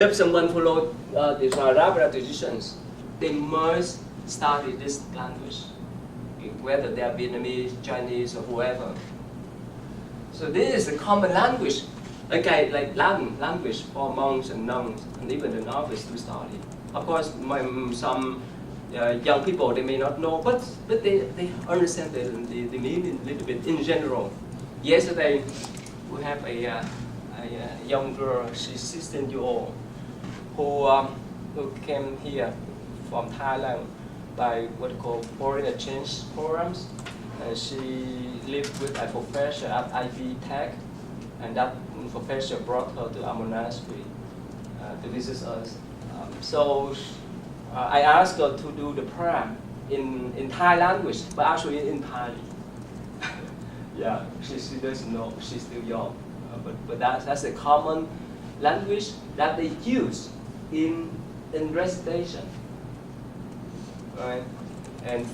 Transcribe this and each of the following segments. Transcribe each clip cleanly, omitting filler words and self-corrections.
If someone follow the Theravada traditions, they must study this language, whether they are Vietnamese, Chinese, or whoever. So this is a common language, like Latin language for monks and nuns, and even the novice to study. Of course, some young people, they may not know, but they understand the meaning a little bit in general. Yesterday, we have a young girl, she's 16 years old, who came here from Thailand by what we call foreign exchange programs. And she lived with a professor at Ivy Tech, and that professor brought her to our monastery to visit us. I asked her to do the prayer in Thai language, but actually in Pali. Yeah, she doesn't know, she's still young. But that's a common language that they use in recitation, right? And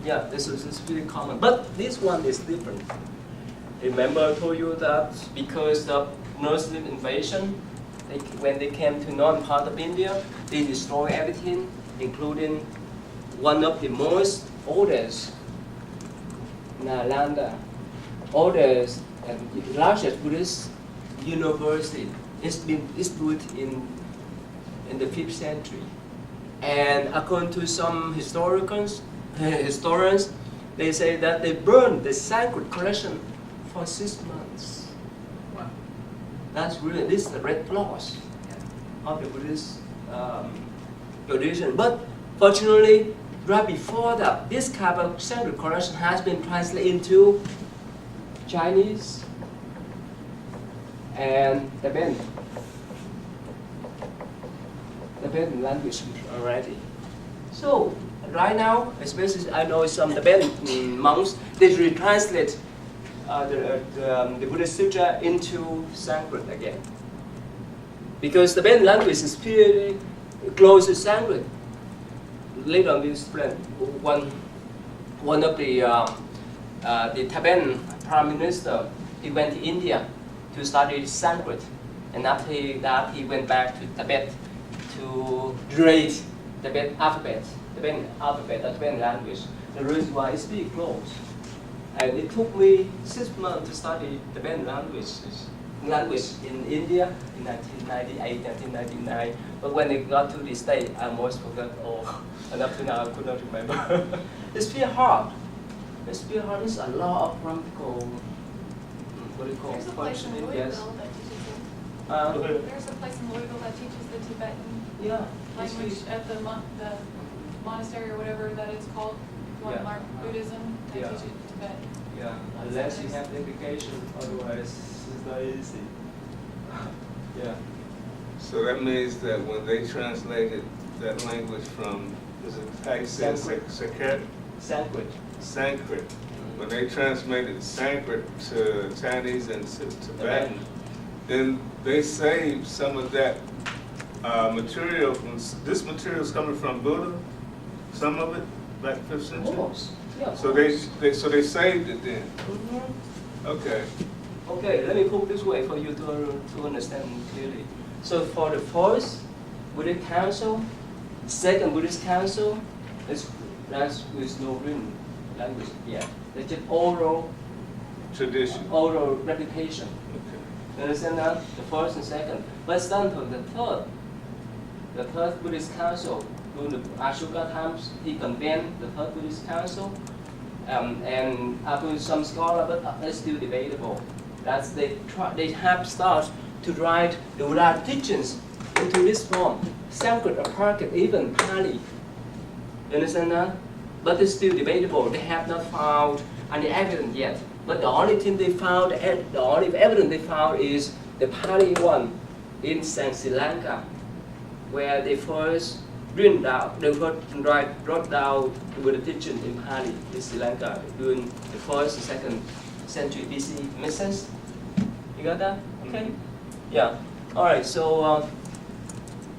yeah, this is really common. But this one is different. Remember I told you that because of Muslim invasion, when they came to northern part of India, they destroyed everything, including one of the most oldest Nalanda, oldest and largest Buddhist university. It's built in the 5th century. And according to some historians, they say that they burned the sacred collection for 6 months. Wow. This is the red flaws of the Buddhist tradition. But fortunately, right before that, this kind of sacred collection has been translated into Chinese and Tibetan language already. So right now, especially I know some Tibetan monks, they retranslate the Buddhist Sutra into Sanskrit again. Because the Tibetan language is pretty close to Sanskrit. Later on, we explain one of the Tibetan Prime Minister, he went to India to study Sanskrit, and after that he went back to Tibet to read Tibetan alphabet, Tibetan language. The reason why it's pretty close. And it took me 6 months to study Tibetan language in India in 1998, 1999. But when it got to the States, I almost forgot all. And up to now, I could not remember. It's pretty hard. It's a lot of grammatical, what do you call it? There's a place in Louisville Yes. that teaches it. There's a place in Louisville that teaches the Tibetan Yeah. language at the monastery or whatever that it's called. If you want to Yeah. learn Buddhism, they Yeah. teach it Tibetan. Yeah, unless you have the education, otherwise it's not easy. Yeah. So that means that when they translated that language from, is it how you say it? Sanskrit. Sanskrit. When they translated Sanskrit to Chinese and to Tibetan, then they saved some of that material. This material is coming from Buddha, some of it, back 5th century. Almost. Yeah. So they saved it then. Mm-hmm. Okay. Okay, let me put it this way for you to understand clearly. So for the first Buddhist council, second Buddhist council, that's with no written language yet. It's just oral Tradition. oral reputation. Okay. You understand that? The first and second. But starting the third Buddhist council, during the Ashoka times, he convened the third Buddhist council, and according to some scholars, but it's still debatable. That's they have started to write the Buddha teachings into this form, Sanskrit, Prakrit, even Pali. You understand that? But it's still debatable. They have not found any evidence yet. But the only thing they found, the only evidence they found is the Pali one in Sri Lanka, where they first wrote down the Buddha teaching in Pali in Sri Lanka during the 1st and 2nd century BC. Make sense? You got that? Okay. Yeah. All right. So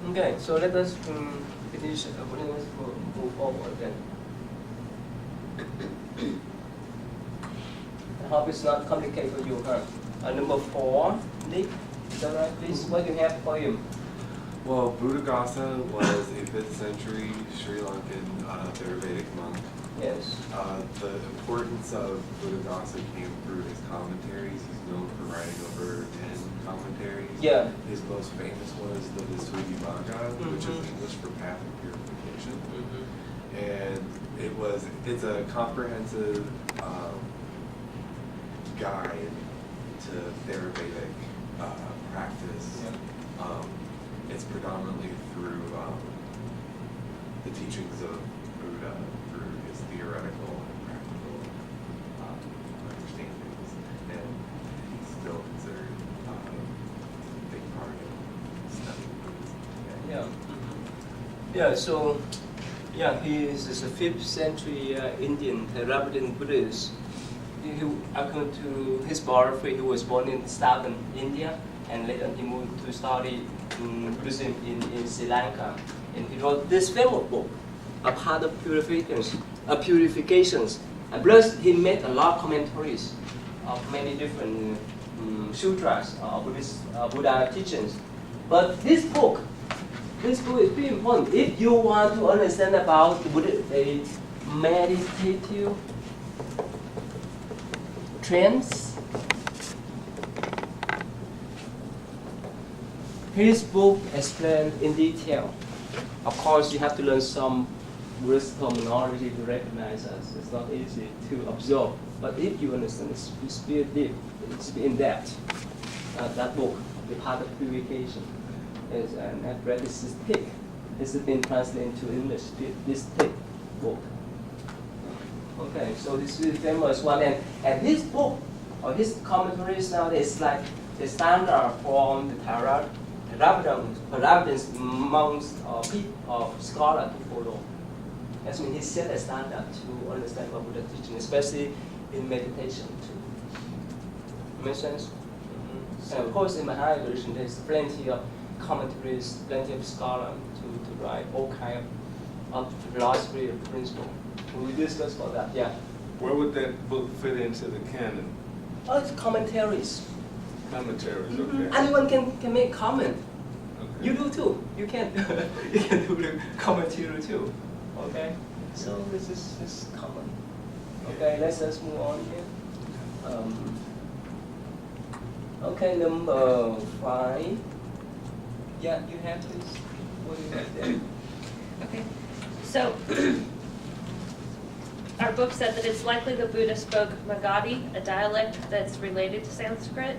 okay. So let us finish. Let us move forward then. I hope it's not complicated for you, huh? Number 4, Nick, is that right? Please, what do you have for him? Well, Buddhagasa was a 5th century Sri Lankan Theravedic monk. Yes. The importance of Buddhagasa came through his commentaries. He's known for writing over 10 commentaries. Yeah. His most famous was the Visuddhimagga, which is English for Path of Purification. And it's a comprehensive guide to Theravedic practice. Yeah. It's predominantly through the teachings of Buddha, through his theoretical and practical understandings, and he's still considered a big part of studying Buddhism. Yeah. Yeah. So, yeah, he is a 5th century Indian Theravedic Buddhist. According to his biography, he was born in southern India, and later he moved to study Buddhism in Sri Lanka. And he wrote this famous book, A Path of Purifications. And plus, he made a lot of commentaries of many different sutras, Buddha teachings. But this book is very important. If you want to understand about the Buddha, a meditative trends, his book explains in detail. Of course, you have to learn some Buddhist terminology to recognize us. It's not easy to absorb. But if you understand, it's very deep, it's in depth. That book, The Path of Purification, and I've read this is thick. This has been translated into English. This thick book. Okay, so this is a famous one, and his book or his commentaries nowadays is like the standard from the Theravadins monks or scholars to follow. That means he set a standard to understand what Buddha teaching, especially in meditation too. Make sense? And of course, in Mahayana tradition, there's plenty of commentaries, plenty of scholars to write all kind of philosophy of principle. We discussed about that, yeah. Where would that book fit into the canon? Oh, it's commentaries. Commentaries, okay. Anyone can make comment. Okay. You do too. You can you can do the commentary too. Okay. So this is common. Okay, let's just move on here. Okay, number 5. Yeah, you have this. What do you have there? Okay. So our book said that it's likely the Buddha spoke Magadhi, a dialect that's related to Sanskrit.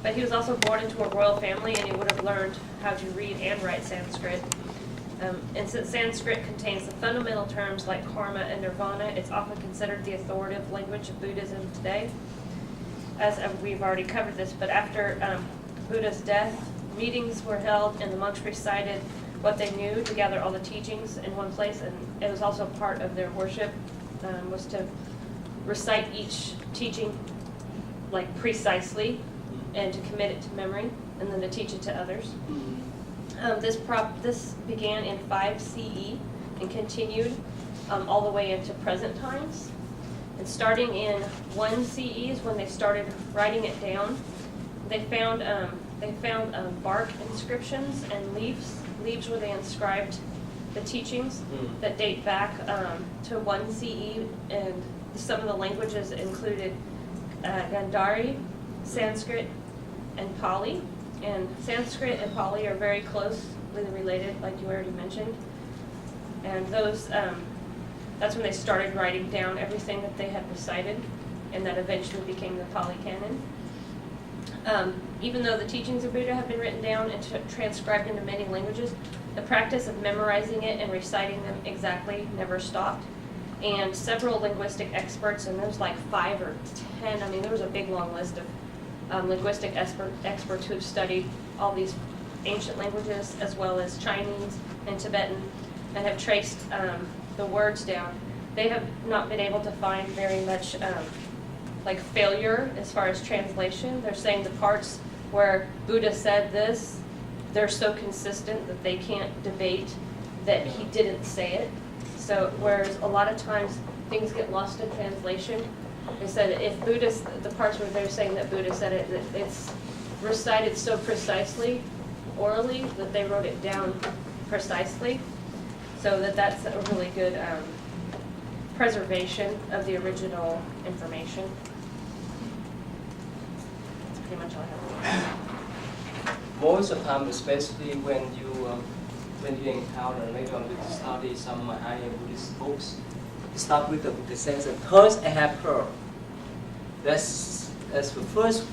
But he was also born into a royal family, and he would have learned how to read and write Sanskrit. And since Sanskrit contains the fundamental terms like karma and nirvana, it's often considered the authoritative language of Buddhism today. As we've already covered this, but after Buddha's death, meetings were held, and the monks recited what they knew to gather all the teachings in one place, and it was also part of their worship, was to recite each teaching like precisely and to commit it to memory, and then to teach it to others. This began in 5 CE and continued all the way into present times. And starting in 1 CE is when they started writing it down. They found bark inscriptions and leaves where they inscribed the teachings that date back to 1 CE, and some of the languages included Gandhari, Sanskrit, and Pali. And Sanskrit and Pali are very closely related, like you already mentioned. And those, that's when they started writing down everything that they had recited, and that eventually became the Pali Canon. Even though the teachings of Buddha have been written down and transcribed into many languages, the practice of memorizing it and reciting them exactly never stopped. And several linguistic experts, and there was like 5 or 10, I mean there was a big long list of linguistic experts who have studied all these ancient languages as well as Chinese and Tibetan and have traced the words down. They have not been able to find very much like failure as far as translation. They're saying the parts where Buddha said this, they're so consistent that they can't debate that he didn't say it. So whereas a lot of times things get lost in translation, they said if the parts where they're saying that Buddha said it, it's recited so precisely orally, that they wrote it down precisely, so that's a really good preservation of the original information. That's pretty much all I have. Most of the time, especially when you encounter later on to study some higher Buddhist books, you start with the sentence, "Thus I have heard." That's the first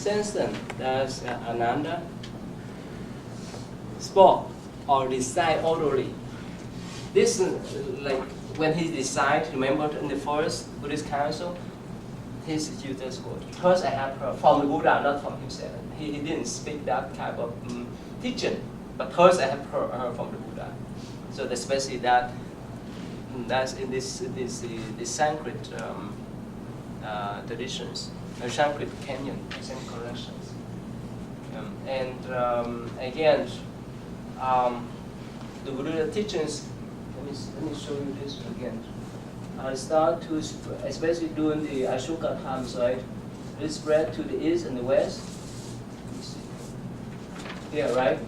sentence that Ananda spoke or recited orally. This like when he recited, remember in the first Buddhist council, he used this word. Thus I have heard from the Buddha, not from himself. He didn't speak that type of teaching, but thus I have heard from the Buddha. So especially that's in this Sanskrit traditions, Sanskrit canon, Sanskrit collections. Again, the Buddha teachings. Let me show you this again. I start to, especially during the Ashoka times, right? It spread to the east and the west. Let me see. Here, right?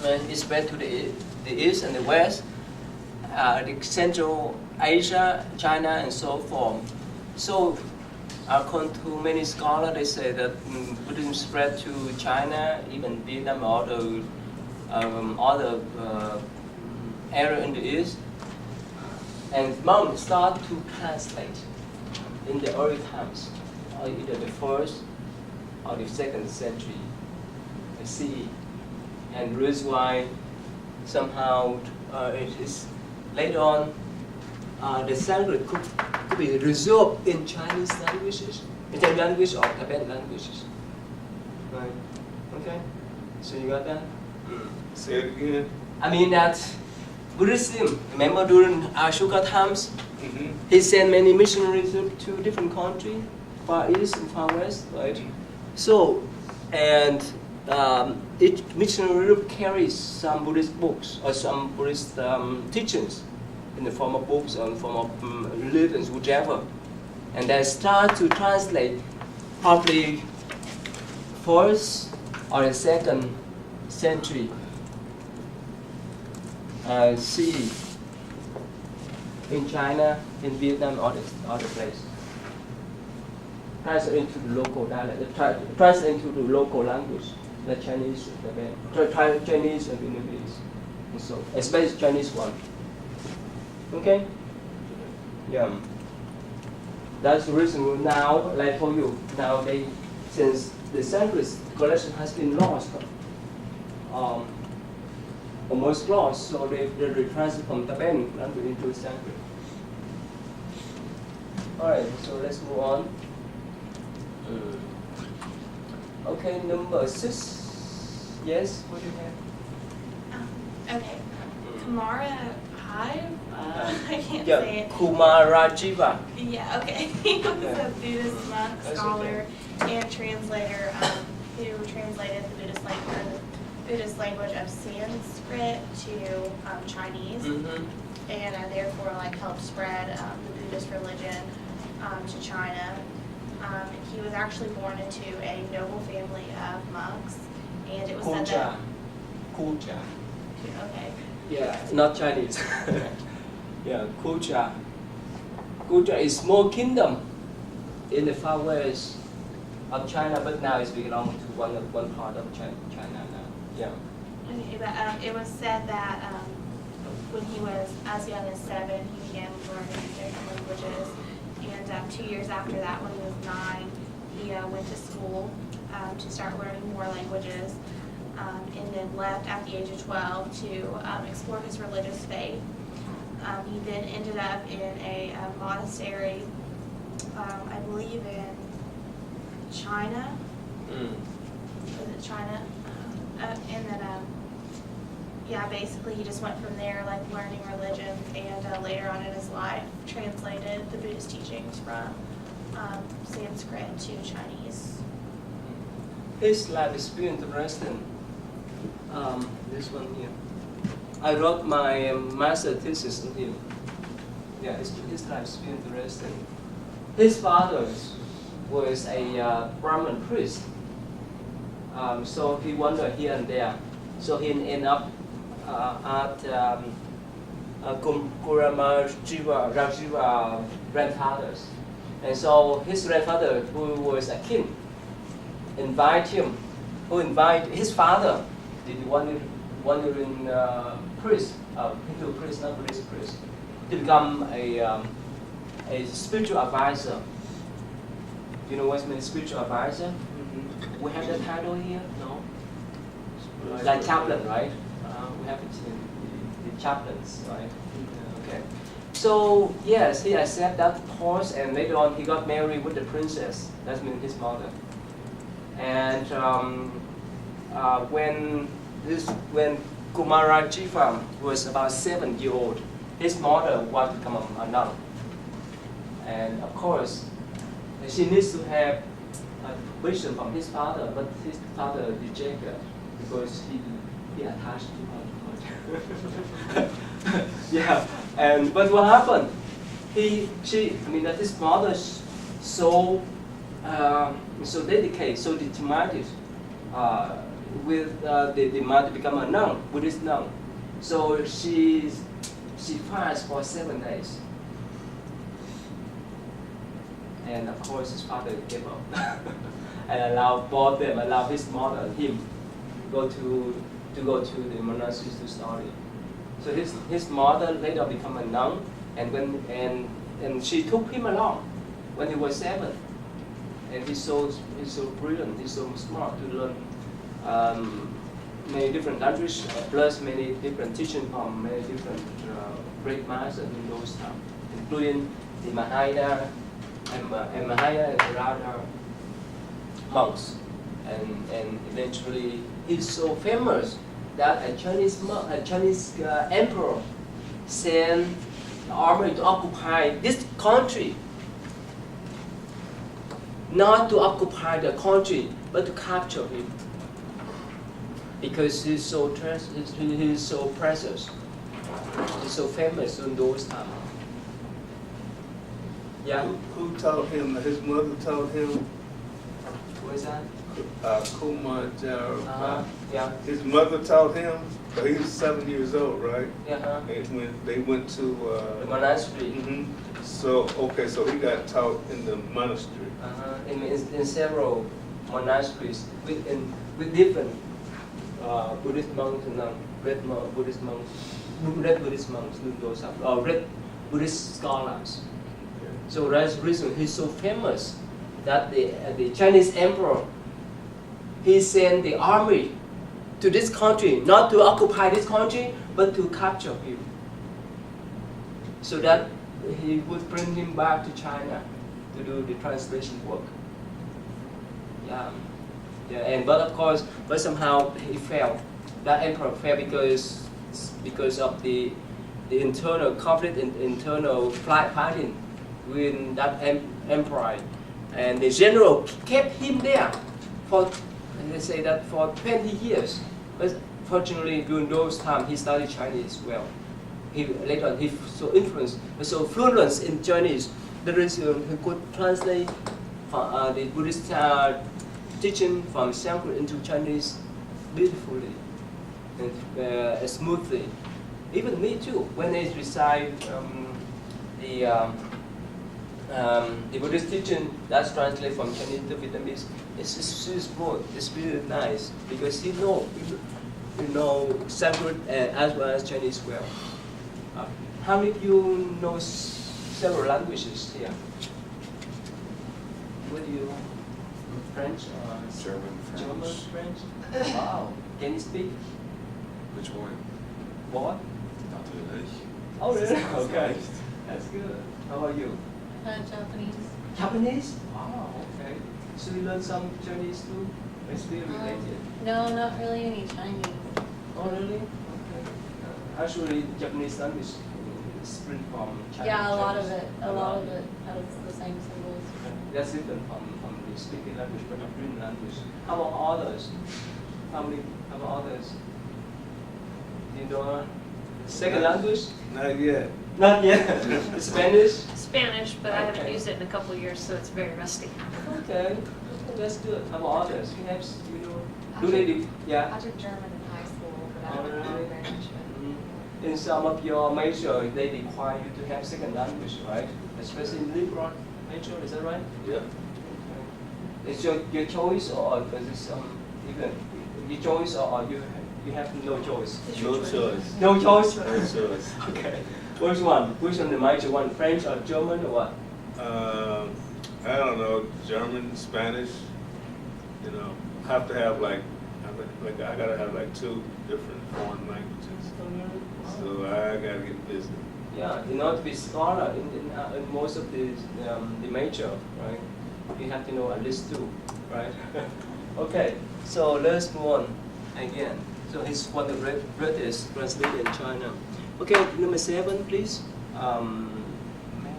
When it spread to the east and the west, the Central Asia, China, and so forth. So, according to many scholars, they say that Buddhism spread to China, even Vietnam, or other area in the east. And monks start to translate in the early times, either the first or the second century CE. And the reason why somehow it is later on the Sanskrit could be resolved in Chinese languages, Italian language or Tibetan languages. Right? Okay? So you got that? Say it again. I mean that Buddhism, remember during Ashoka times, he sent many missionaries to different countries, far east and far west, right? So, and each missionary group carries some Buddhist books or some Buddhist teachings in the form of books or in the form of religions, whichever. And they start to translate probably first or the second century CE in China, in Vietnam, or other place. Translate into the local dialect, translate into the local language, the Chinese, Chinese and Vietnamese, and so especially Chinese one. Okay? Yeah. That's the reason now, like I told you, nowadays, since the Sanskrit collection has been lost, almost lost, so they retranslate from Tibetan language into Sanskrit. Alright, so let's move on. Okay, number 6. Yes, what do you have? Okay. Kumara Hive? I can't Yeah, say it. Kumarajiva. Yeah, okay. He was a Buddhist monk, That's scholar, and translator who translated the Buddhist language of Sanskrit to Chinese, and therefore helped spread the Buddhist religion to China. He was actually born into a noble family of monks, and it was said that. Kucha. Okay. Yeah, not Chinese. Yeah, Kucha. Kucha is small kingdom in the far west of China, but now it's belong to one part of China now. Yeah. Okay, but it was said that when he was as young as 7, he began learning different languages, and 2 years after that, when he was 9, he went to school to start learning more languages, and then left at the age of 12 to explore his religious faith. He then ended up in a monastery, I believe in China. Was it China? And then, yeah, basically he just went from there, learning religion, and later on in his life translated the Buddhist teachings from Sanskrit to Chinese. His life is very interesting. This one here. I wrote my master thesis in here. Yeah, his life is very interesting. His father was a Brahmin priest. So he wandered here and there. So he ended up at Rajiva grandfathers. And so his grandfather, who was a king, invited him, his father, the wandering priest, Hindu priest, not Buddhist priest, to become a spiritual advisor. Do you know what means spiritual advisor? We have the title here, no? Like chaplain, right? We have it in the chaplains, right? Okay. So yes, he accepted that course, and later on he got married with the princess. That means his mother. And when Kumarajiva was about 7 years old, his mother wanted to become a nun. And of course, she needs to have permission from his father, but his father rejected because he attached to her. Yeah, but what happened? That his mother so dedicated, so determined with the demand to become a nun, Buddhist nun. So she fasts for 7 days. And of course his father gave up and allowed his mother and him to go to the monasteries to study. So his mother later became a nun, and she took him along when he was 7. And he's so brilliant, he's so smart to learn many different languages, plus many different teachings from many different great masters in those times, including the Mahayana and Theravada monks. And eventually he's so famous that a Chinese emperor sent an army to occupy this country. Not to occupy the country, but to capture him. Because he's so precious, he's so famous in those times. Yeah. Who taught him? His mother taught him. What is that? Kumar. Yeah. His mother taught him, but he was 7 years old, right? Yeah. And when they went to The monastery. Mm-hmm. So so he got taught in the monastery. In several monasteries with different Buddhist monks and red Buddhist monks, or red Buddhist scholars. So that's the reason he's so famous that the Chinese emperor, he sent the army to this country, not to occupy this country, but to capture him. So that he would bring him back to China to do the translation work. Yeah. But of course, somehow he fell. That emperor fell because of the internal conflict, internal fighting with that emperor, and the general kept him there for, they say that for 20 years. But fortunately, during those times, he studied Chinese well. Later on, he so fluent in Chinese. There is he could translate the Buddhist teaching from Sanskrit into Chinese beautifully and smoothly. Even me too, when I recite the Buddhist teaching that's translated from Chinese to Vietnamese, it's smooth. It's really nice because he know Sanskrit as well as Chinese well. How many of you know several languages here? What do you know? French? German, French. Wow. Can you speak? Which one? What? Natürlich. Oh, really? Okay. That's good. How about you? Japanese. Japanese? Wow, okay. So you learn some Chinese too? It's still related. No, not really any Chinese. Oh, really? Okay. Actually, Japanese language spring from Chinese. Yeah, a lot of Chinese. it has the same symbols. Okay. That's different from the speaking language, but the written language. How about others? How about others? Do you know second language? Not yet. Not yet. Spanish? Spanish, but I haven't used it in a couple of years, so it's very rusty. Okay, that's good. How about others? Perhaps you know, do I they? took- Yeah. I took German in high school, but I don't Alright. know very much of it. In some of your major, they require you to have second language, right? Especially in liberal major, is that right? Yeah. It's your choice, or is it even your choice, or you have no choice? No choice. No choice. No choice. Okay. Which one? Which one the major one? French or German or what? I don't know, German, Spanish, you know, have to have like I gotta have like 2 different foreign languages. So I gotta get busy. Yeah, in order to be scholar in most of the major, right? You have to know at least 2, right? Okay, so let's move on again. So he's one of the British translated in China. Okay, number 7, please. Yeah, I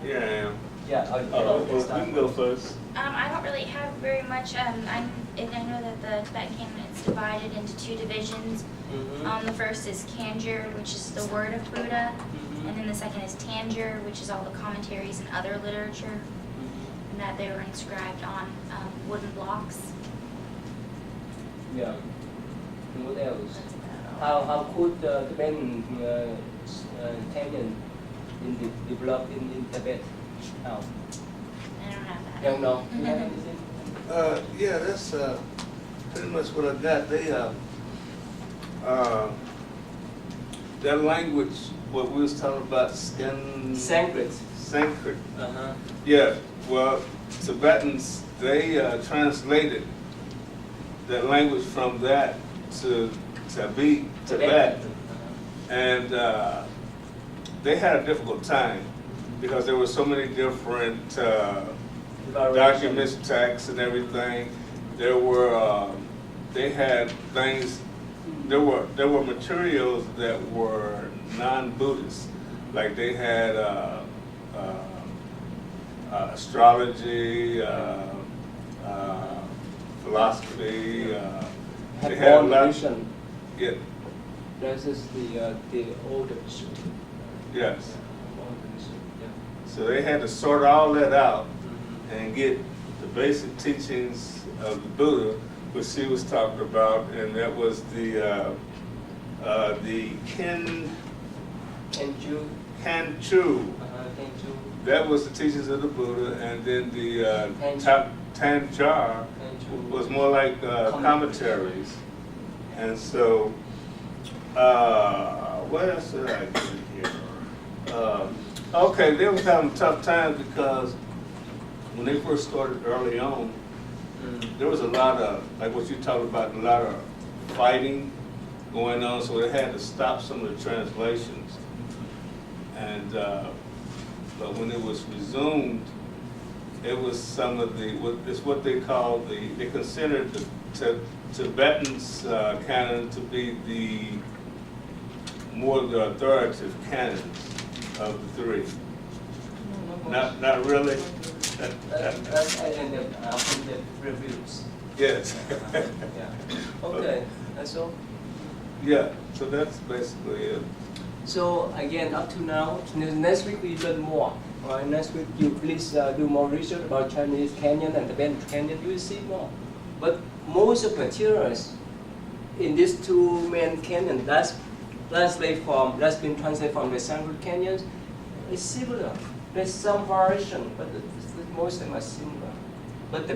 am. Yeah, Well, you can go first. I don't really have very much. I know that the Tibetan canon is divided into 2 divisions. The first is Kanjur, which is the word of Buddha, and then the second is Tanjur, which is all the commentaries and other literature, and that they were inscribed on wooden blocks. Yeah. And what else? That's about all. How could the Tibetan canyon develop in Tibet? How? I don't have that. Don't know. You have anything? Yeah, that's pretty much what I got. They that language, what we was talking about, Sanskrit. Sanskrit. Uh-huh. Yeah, well, Tibetans, they translated that language from that to Tibet, and they had a difficult time because there were so many different documents, texts, and everything. There were they had things. There were materials that were non-Buddhist, like they had astrology, philosophy. They had a One lot. edition. Yeah. This is the old edition. Yes. Old edition. Yeah. So they had to sort all that out and get the basic teachings of the Buddha, which she was talking about, and that was the Kanju. Kanchu. Kanju. That was the teachings of the Buddha, and then the Tanjar Kanju. was more like commentaries. And so, what else did I get here? Okay, they was having a tough time because when they first started early on, there was a lot of, like what you talked about, a lot of fighting going on, so they had to stop some of the translations. And but when it was resumed, it was some of the, it's what they call they considered the Tibetan's canon to be the the authoritative canons of the 3. Not really. That's in the reviews. Yes. Yeah. Okay, that's all. Yeah, so that's basically it. So again, up to now, next week we learn more. Right? Next week you please do more research about Chinese canyon and Tibetan canyon. You will see more. But most of the materials in these 2 main canyons that's been translated from the Sanskrit canyons is similar. There's some variation, but most of them are similar. But the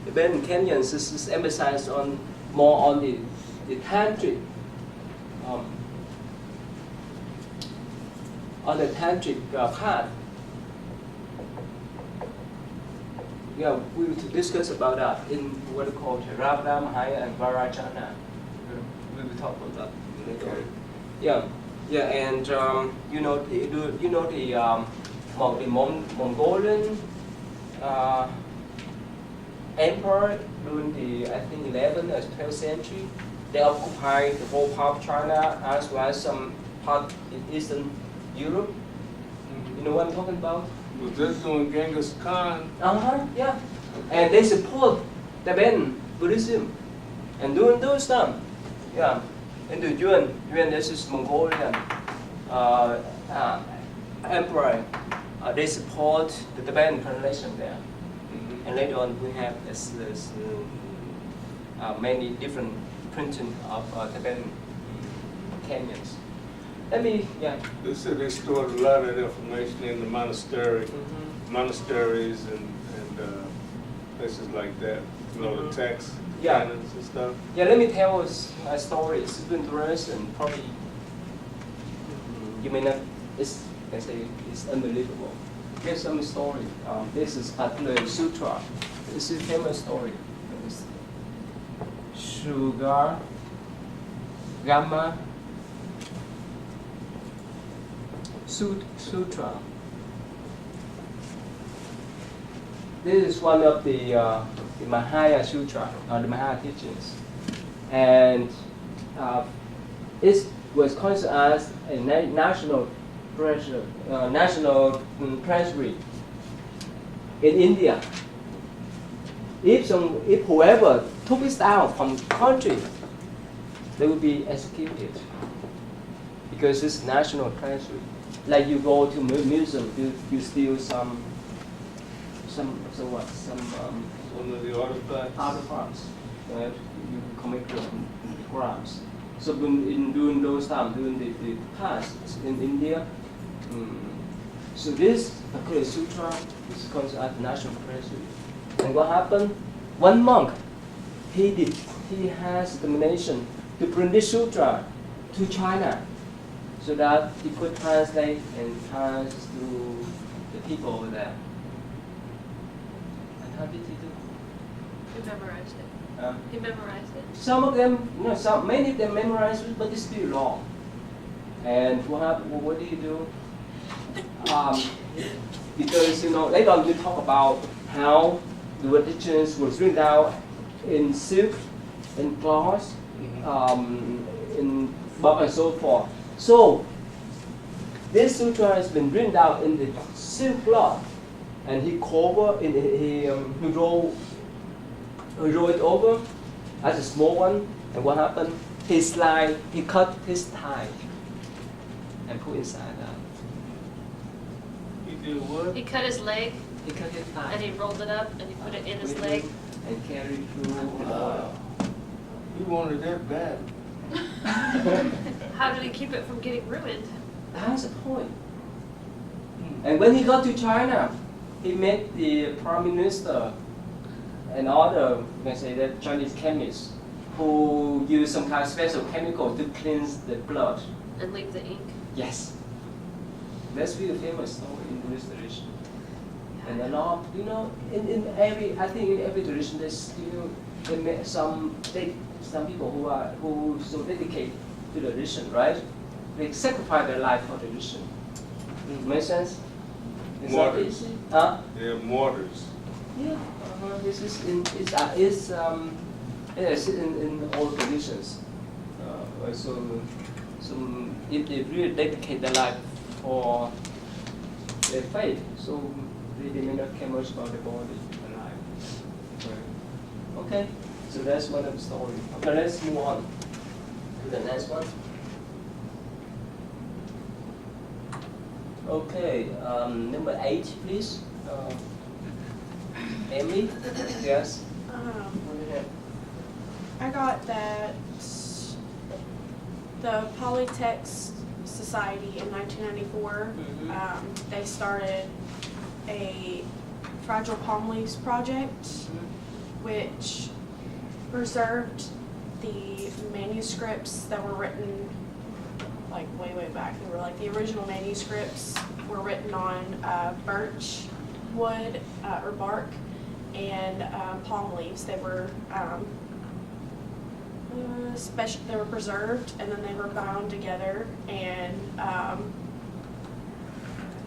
Tibetan canyons is emphasized more on the tantric. On the tantric path. Yeah, we will discuss about that in what we call Theravada, Mahaya, and Vajrayana. We will talk about that later on. Yeah, yeah, and you know the Mongolian emperor during the, I think, 11th or 12th century. They occupied the whole part of China as well as some part in Eastern Europe. You know what I'm talking about? Was this doing Genghis Khan? Yeah. And they support Tibetan Buddhism. And during those time, yeah, in the Yuan, this is Mongolian emperor, they support the Tibetan translation there. And later on, we have many different printing of Tibetan canyons. Let me, yeah. They said they stored a lot of information in the monasteries and places like that. You know, the text canons and stuff. Yeah, let me tell us a story. It's super interesting. Probably you may not. It's unbelievable. Here's some story. This is particular sutra. This is a famous story. Sugar Gamma Sutra. This is one of the Mahaya Sutra, the Mahaya teachings, and it was considered as a national treasury in India. If whoever took it down from the country, they would be executed because it's national treasury. Like you go to museum, you steal some One of the artifacts that you commit crimes. So during those times, during the past in India, so this particular sutra is considered national treasury. And what happened? One monk, he has determination to bring this sutra to China, so that he could translate and pass to the people over there. And how did he do? He memorized it. He memorized it. Some of them, many of them memorized it, but it's still wrong. And what do you do? Because later on we talk about how the religions was written down in silk, in cloth, in book and so forth. So this sutra has been written down in the silk cloth, and he wrote it over as a small one. And what happened? He cut his tie and put inside that. He did what? He cut his leg He cut his tie and he rolled it up and he put it in his leg. and carried through. He wanted that bad. How did he keep it from getting ruined? That's the point. And when he got to China, he met the prime minister and other, the Chinese chemists, who use some kind of special chemical to cleanse the blood. And leave the ink. Yes. That's really a famous story in Buddhist tradition. And a lot, in every tradition, there's still some people who so dedicated to the tradition, right? They sacrifice their life for the tradition. Make sense? Martyrs. Huh? They're martyrs. Yeah. This is in all traditions. So if they really dedicate their life for their faith, so they may not care much about the body and life. Right. Okay, so that's one of the stories. Okay, let's move on to the next one. Okay, number 8, please. Amy? Yes? I got that the Polytext Society in 1994, they started a Fragile Palm Leaves project, which preserved the manuscripts that were written like way back. They were like the original manuscripts were written on birch wood or bark and palm leaves. They were they were preserved, and then they were bound together, and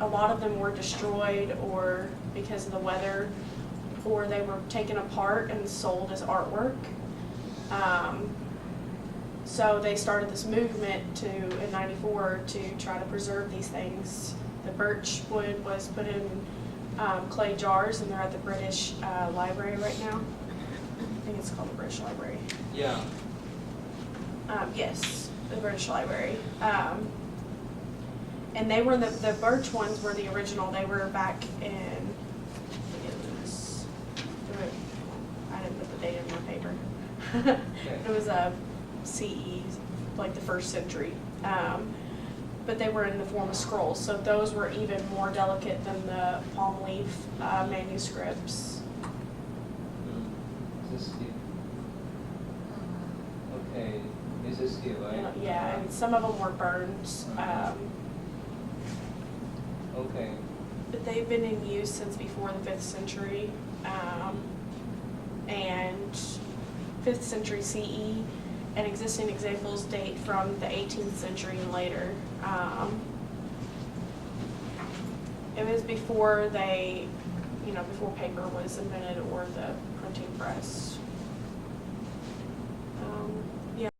a lot of them were destroyed or because of the weather, or they were taken apart and sold as artwork. So they started this movement in '94 to try to preserve these things. The birch wood was put in clay jars, and they're at the British Library right now. I think it's called the British Library. Yeah. Yes, the British Library. And they were the birch ones were the original. They were back in, it was, I didn't put the date in my paper. It was a CE, like the 1st century. But they were in the form of scrolls, so those were even more delicate than the palm leaf manuscripts. Is this here? Okay, is this here, right? Yeah, and some of them were burned. Okay. But they've been in use since before the 5th century. And 5th century CE, and existing examples date from the 18th century and later. It was before they, before paper was invented or the printing press.